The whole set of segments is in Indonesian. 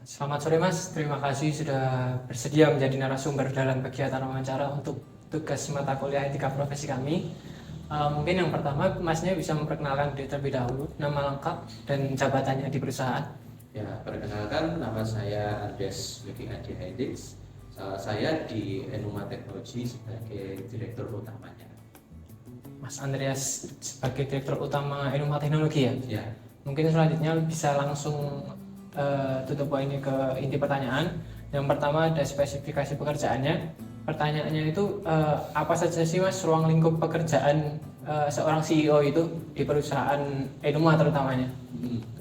Selamat sore Mas, terima kasih sudah bersedia menjadi narasumber dalam kegiatan wawancara untuk tugas mata kuliah etika profesi kami. Mungkin yang pertama Masnya bisa memperkenalkan diri terlebih dahulu, nama lengkap dan jabatannya di perusahaan. Ya, perkenalkan nama saya Andes Wiki Adi Haidix. Saya di Enuma Teknologi sebagai direktur utamanya. Mas Andreas sebagai direktur utama Enuma Teknologi ya? Ya, Mungkin selanjutnya bisa langsung tutup poinnya ke inti pertanyaan. Yang pertama ada spesifikasi pekerjaannya. Pertanyaannya itu apa saja sih Mas ruang lingkup pekerjaan seorang CEO itu di perusahaan Enuma terutamanya?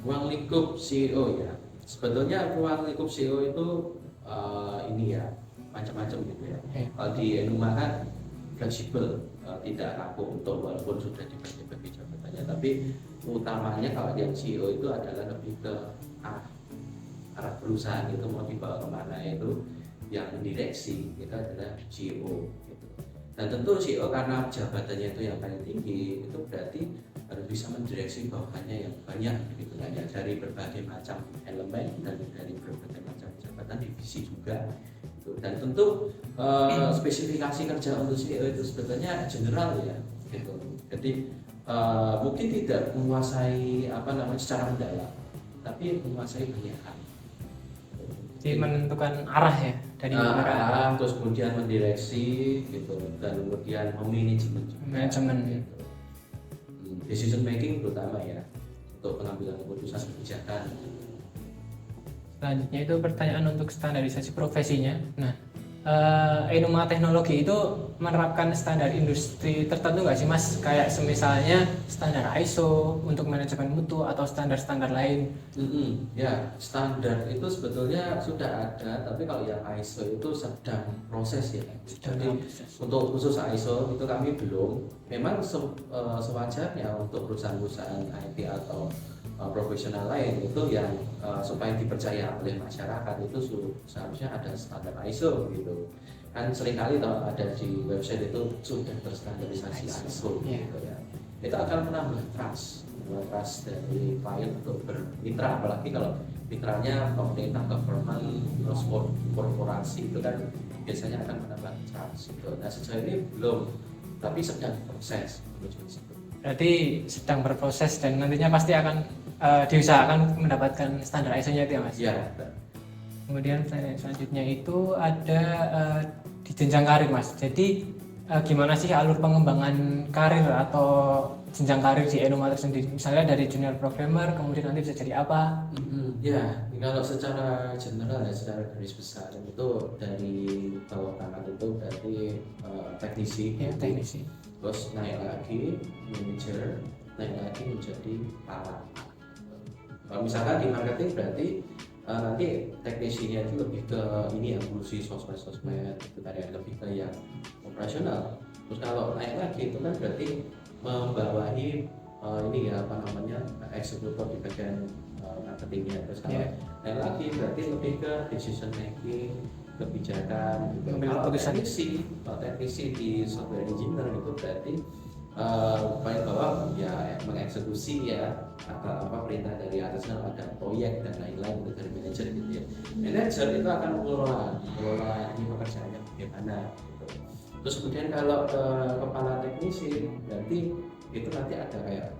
ruang lingkup CEO ya. Sebetulnya ruang lingkup CEO itu ini ya macam-macam gitu ya. Kalau di Enuma kan fleksibel, tidak kaku untuk walaupun sudah dibagi-bagi jabatannya, tapi utamanya kalau yang CEO itu adalah lebih ke arah perusahaan itu mau dibawa kemana, itu yang direksi itu adalah CEO gitu. Dan tentu CEO karena jabatannya itu yang paling tinggi, itu berarti harus bisa mendireksi bawahannya yang banyak gitu kan ya, dari berbagai macam elemen dan dari berbagai macam jabatan divisi juga gitu. Dan tentu spesifikasi kerja untuk CEO itu sebetulnya general ya gitu. Jadi mungkin tidak menguasai secara mendalam, tapi menguasai banyak hal. Jadi menentukan arah ya dari arah, terus kemudian mendireksi gitu, dan kemudian memanajemen juga, manajemen gitu. Decision making terutama ya untuk pengambilan keputusan kebijakan. Selanjutnya itu pertanyaan untuk standarisasi profesinya. Nah, Enuma Teknologi itu menerapkan standar industri tertentu nggak sih Mas? Kayak semisalnya standar ISO untuk manajemen mutu atau standar-standar lain. Ya, standar itu sebetulnya sudah ada, tapi kalau yang ISO itu sedang proses ya. Jadi untuk khusus ISO itu kami belum. Memang sewajarnya untuk perusahaan-perusahaan IT atau profesional lain itu yang supaya dipercaya oleh masyarakat itu seharusnya ada standar ISO gitu. Kan seringkali kalau ada di website itu sudah terstandarisasi ISO gitu ya. Itu akan menambah trust dari klien untuk bermitra, apalagi kalau mitranya pemerintah, government, terus korporasi, itu kan biasanya akan menambah trust gitu. Nah sejauh ini belum, tapi sedang proses menuju ke situ. Berarti sedang berproses dan nantinya pasti akan diusahakan mendapatkan standar ISO-nya itu ya Mas? Ya. Kemudian selanjutnya itu ada di jenjang karir Mas. Jadi gimana sih alur pengembangan karir atau jenjang karir di Enuma itu sendiri? Misalnya dari junior programmer kemudian nanti bisa jadi apa? Ya, kalau secara general ya, secara garis besar itu dari bawah tangan itu berarti teknisi, Ya, teknisi. terus naik lagi manager, naik lagi menjadi kepala. Kalau misalkan di marketing berarti nanti teknisinya itu lebih ke ini ya, ngurusi sosmed itu kan ya, lebih ke yang operasional. Terus kalau naik lagi itu kan berarti membawahi ini ya eksekutor di bagian marketingnya. Terus kalau naik lagi berarti lebih ke decision making, kebijakan. Kalau teknisi di software engineer itu berarti paling bawah ya mengeksekusi ya perintah dari atasnya, ada proyek dan lain-lain itu dari manajer gitu ya. Manajer itu akan mengelola ini pekerjaannya bagaimana gitu. Terus kemudian kalau kepala teknisi berarti itu nanti ada kayak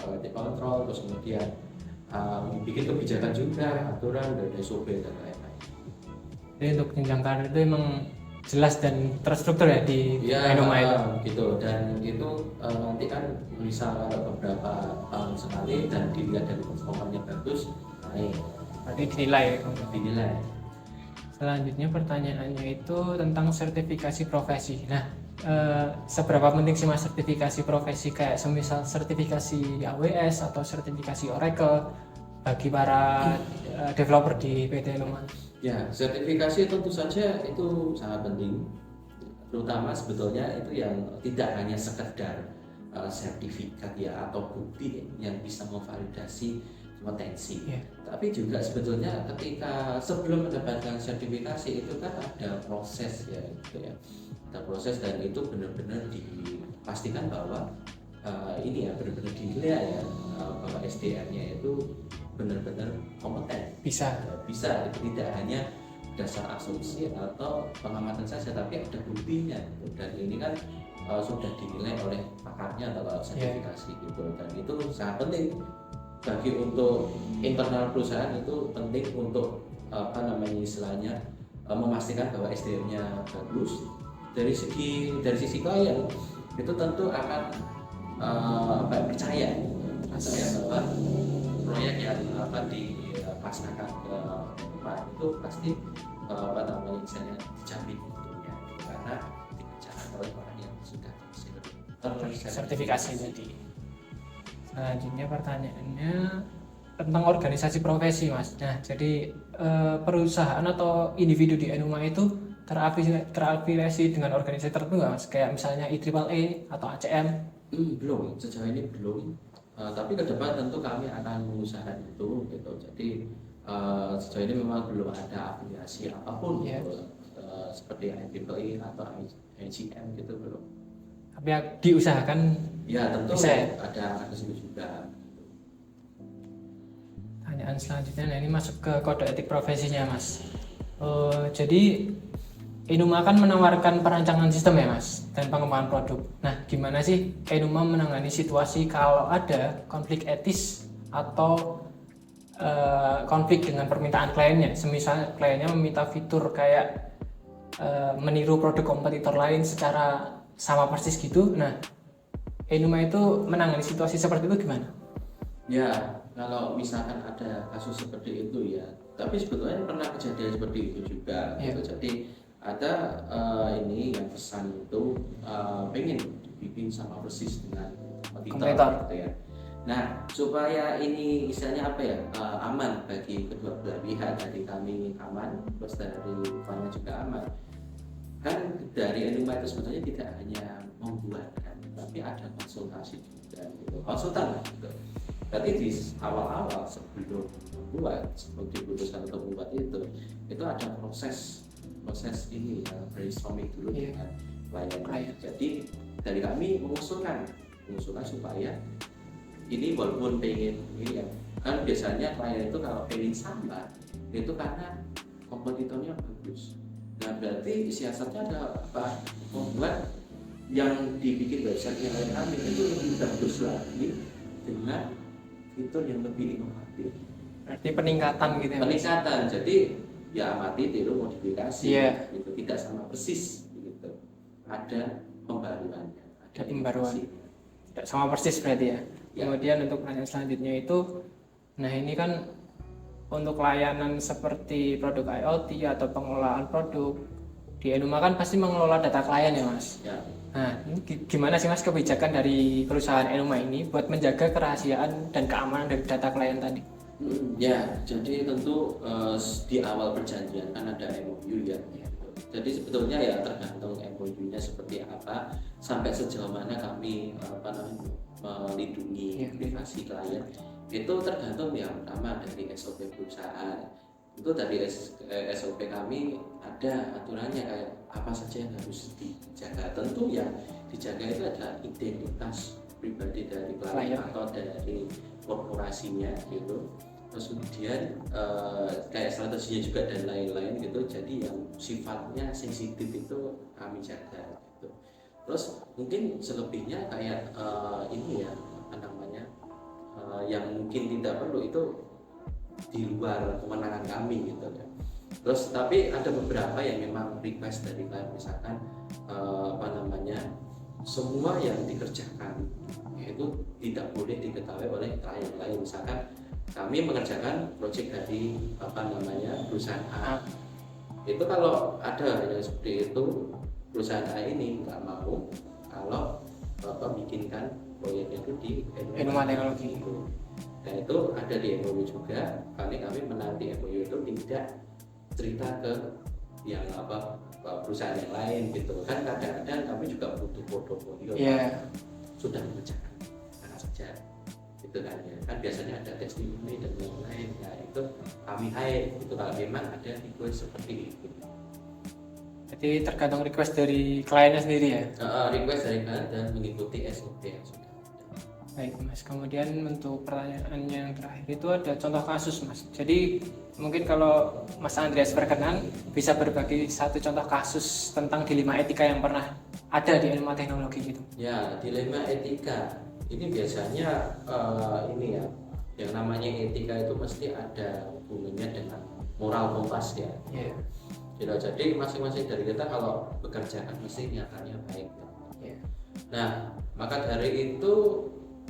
quality control, terus kemudian bikin kebijakan juga, aturan dari SOP dan lain-lain. Jadi untuk jenjang karir itu emang jelas dan terstruktur ya di Enuma itu. Gitu, dan itu nanti kan bisa beberapa tahun sekali dan dilihat dari performanya bagus, naik. Berarti dinilai. Selanjutnya pertanyaannya itu tentang sertifikasi profesi. Nah, seberapa penting sih Mas sertifikasi profesi kayak semisal sertifikasi AWS atau sertifikasi Oracle bagi para developer di PT Enuma? Ya, sertifikasi tentu saja itu sangat penting, terutama sebetulnya itu yang tidak hanya sekedar sertifikat ya atau bukti yang bisa memvalidasi kompetensi, tapi juga sebetulnya ketika sebelum mendapatkan sertifikasi itu kan ada proses ya gitu ya, ada proses dan itu benar-benar dipastikan bahwa ini ya benar-benar dinilai ya bahwa SDM-nya itu benar-benar kompeten, bisa. Bisa, itu tidak hanya dasar asumsi atau pengamatan saja, tapi ada buktinya gitu. Dan ini kan sudah dinilai oleh pakarnya atau sertifikasi gitu, dan itu sangat penting bagi untuk internal perusahaan. Itu penting untuk apa namanya istilahnya memastikan bahwa SDM-nya bagus. Dari sisi klien itu tentu akan percaya bahwa proyek yang dipasarkan ke Pak itu pasti misalnya dijamin tentunya, karena dikerjakan oleh orang yang sudah sertifikasi tadi. Selanjutnya pertanyaannya tentang organisasi profesi, Mas. Nah, jadi perusahaan atau individu di Enuma itu terafiliasi dengan organisasi tertentu nggak, Mas? Kayak misalnya IEEE atau ACM? Belum, sejauh ini belum. Tapi ke depan tentu kami akan mengusahakan itu gitu. Jadi sejauh ini memang belum ada afiliasi apapun gitu, seperti IEEE atau ACM gitu belum. Tapi ya, diusahakan ya tentu bisa ya? ada situ juga. Pertanyaan selanjutnya, nah ini masuk ke kode etik profesinya, Mas. Jadi Enuma kan menawarkan perancangan sistem ya, Mas, dan pengembangan produk. Nah, gimana sih Enuma menangani situasi kalau ada konflik etis atau konflik dengan permintaan kliennya? Semisal kliennya meminta fitur kayak meniru produk kompetitor lain secara sama persis gitu. Nah, Enuma itu menangani situasi seperti itu gimana? Ya, kalau misalkan ada kasus seperti itu ya, tapi sebetulnya pernah kejadian seperti itu juga. Gitu. Jadi ada ini yang pesan itu pengen dibikin sama persis dengan kompetitor gitu ya. Nah, supaya ini istilahnya aman bagi kedua belah pihak, dari kami aman, terus dari kliennya juga aman. Kan dari Enuma itu sebetulnya tidak hanya membuat kan, tapi ada konsultasi juga gitu. Konsultan gitu. Berarti di awal-awal sebelum membuat, sebelum diputuskan untuk membuat itu ada proses ini brainstorming dulu dengan klien. Jadi dari kami mengusulkan supaya ini walaupun pengen ini ya, kan biasanya klien itu kalau pengen sama itu karena kompetitornya bagus. Nah, berarti siasatnya ada apa? Membuat yang dibikin website yang oleh kami itu lebih bagus lagi dengan fitur yang lebih inovatif. Berarti peningkatan gitu ya? Peningkatan, jadi ya amati tiru modifikasi, gitu, tidak sama persis gitu. Ada pembaruannya, ada pembaruan. Tidak sama persis berarti ya? Kemudian untuk pertanyaan selanjutnya itu, nah ini kan untuk layanan seperti produk IoT atau pengelolaan produk di Enuma kan pasti mengelola data klien ya, Mas? Ya. Nah, ini gimana sih, Mas, kebijakan dari perusahaan Enuma ini buat menjaga kerahasiaan dan keamanan dari data klien tadi? Ya, jadi tentu di awal perjanjian kan ada MOU ya. Jadi sebetulnya ya tergantung MOU-nya seperti apa, sampai sejauh mana kami melindungi privasi klien. Itu tergantung yang pertama dari SOP perusahaan. Itu dari SOP kami ada aturannya kayak apa saja yang harus dijaga. Tentu yang dijaga itu adalah identitas pribadi dari klien atau dari korporasinya gitu. Terus kemudian kayak strateginya juga dan lain-lain gitu. Jadi yang sifatnya sensitif itu kami jaga gitu. Terus mungkin selebihnya kayak ini ya yang mungkin tidak perlu itu di luar kewenangan kami gitu ya. Terus tapi ada beberapa yang memang request dari klien, misalkan semua yang dikerjakan itu tidak boleh diketahui oleh klien lain. Misalkan kami mengerjakan proyek dari perusahaan A, itu kalau ada yang seperti itu, perusahaan A ini nggak mau kalau bikinkan proyeknya itu di Enuma Teknologi itu. Nah itu ada di MOU juga. Kami menanti MOU itu tidak cerita ke yang perusahaan yang lain gitu kan. Kadang-kadang kami juga butuh portofolio sudah mengerjakan mana saja itu kan ya. Kan biasanya ada testimoni dan lain-lain. Nah itu kami hire itu kalau memang ada request seperti itu. Jadi tergantung request dari kliennya sendiri ya? Request dari klien dan mengikuti SOP yang sudah. Baik Mas, kemudian untuk pertanyaan yang terakhir itu ada contoh kasus Mas. Jadi mungkin kalau Mas Andreas berkenan bisa berbagi satu contoh kasus tentang dilema etika yang pernah ada di ilmu teknologi gitu. Ya, dilema etika ini biasanya ini ya, yang namanya etika itu mesti ada hubungannya dengan moral kompas ya. Iya. Gitu. Jadi masing-masing dari kita kalau bekerja kan mesti niatannya baik. Iya. Nah, maka dari itu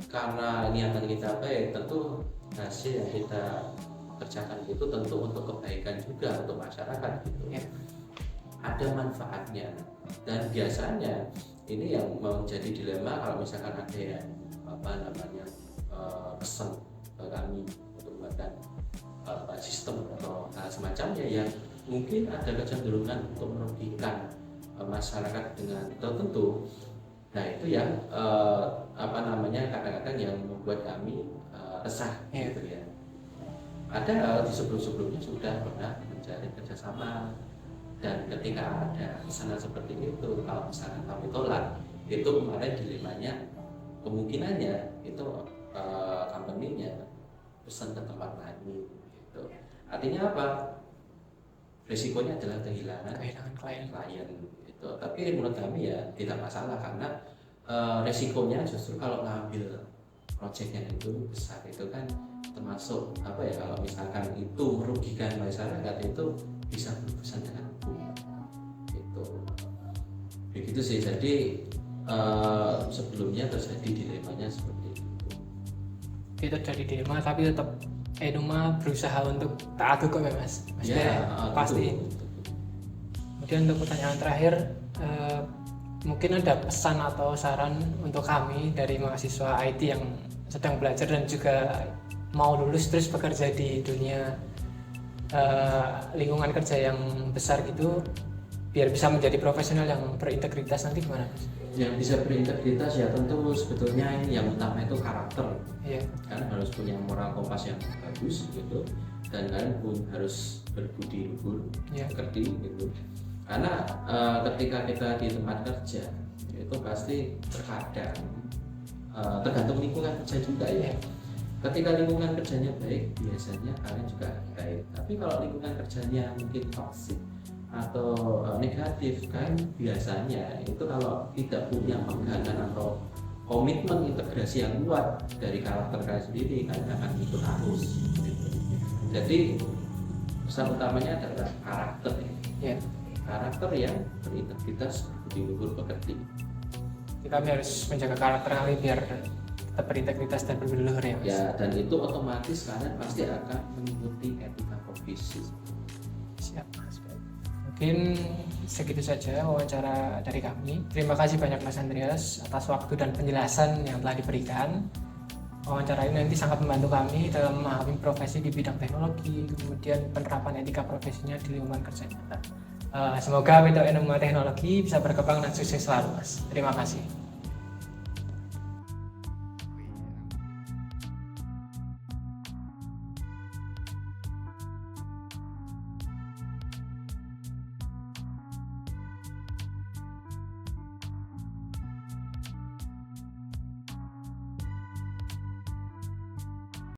karena niatan kita baik, tentu hasil yang kita kerjakan itu tentu untuk kebaikan juga untuk masyarakat gitu. Iya. Ada manfaatnya, dan biasanya ini yang menjadi dilema kalau misalkan ada yang pesan ke kami untuk membuat sistem atau semacamnya yang mungkin ada kecenderungan untuk merugikan masyarakat dengan tertentu. Nah itu yang kadang-kadang yang membuat kami resah gitu ya. Ada di sebelum-sebelumnya sudah pernah menjalin kerjasama, dan ketika ada pesanan seperti itu, kalau misalkan kami tolak, itu kemarin dilemanya kemungkinannya itu company-nya pesan ke tempat lain gitu. Artinya apa? Risikonya adalah kehilangan klien gitu. Tapi menurut kami ya tidak masalah, karena risikonya justru kalau ngambil proyeknya itu besar itu kan termasuk kalau misalkan itu merugikan masyarakat itu bisa berurusan dengan hukum gitu. Begitu sih. Jadi sebelumnya terjadi dilemanya seperti itu. Itu jadi dilema tapi tetap Enuma berusaha untuk taat hukum ya Mas. Maksudnya pasti. Betul. Kemudian untuk pertanyaan terakhir, mungkin ada pesan atau saran untuk kami dari mahasiswa IT yang sedang belajar dan juga mau lulus terus bekerja di dunia lingkungan kerja yang besar gitu, biar bisa menjadi profesional yang berintegritas nanti gimana Mas? Yang bisa berintegritas ya tentu sebetulnya yang utama itu karakter. Iya. Kan harus punya moral kompas yang bagus gitu, dan kalian pun harus berbudi luhur, kerti gitu. Karena ketika kita di tempat kerja itu pasti terkadang tergantung lingkungan kerja juga ya. Ketika lingkungan kerjanya baik, biasanya kalian juga baik. Tapi kalau lingkungan kerjanya mungkin toksik atau negatif, kan biasanya itu kalau tidak punya pegangan atau komitmen integrasi yang kuat dari karakter kalian sendiri, kalian akan ikut arus gitu. Jadi pesan utamanya adalah karakter ya. Karakter yang berintegritas, berluhur, pekerti. Jadi kami harus menjaga karakter kami biar tetap berintegritas dan berluhur ya Mas? Ya, dan itu otomatis kalian pasti akan mengikuti etika profesi. Siap Mas. Mungkin segitu saja wawancara dari kami. Terima kasih banyak Mas Andreas atas waktu dan penjelasan yang telah diberikan. Wawancara ini nanti sangat membantu kami dalam memahami profesi di bidang teknologi, kemudian penerapan etika profesinya di lingkungan kerja nyata. Semoga Enuma Teknologi bisa berkembang dan sukses selalu Mas. Terima kasih.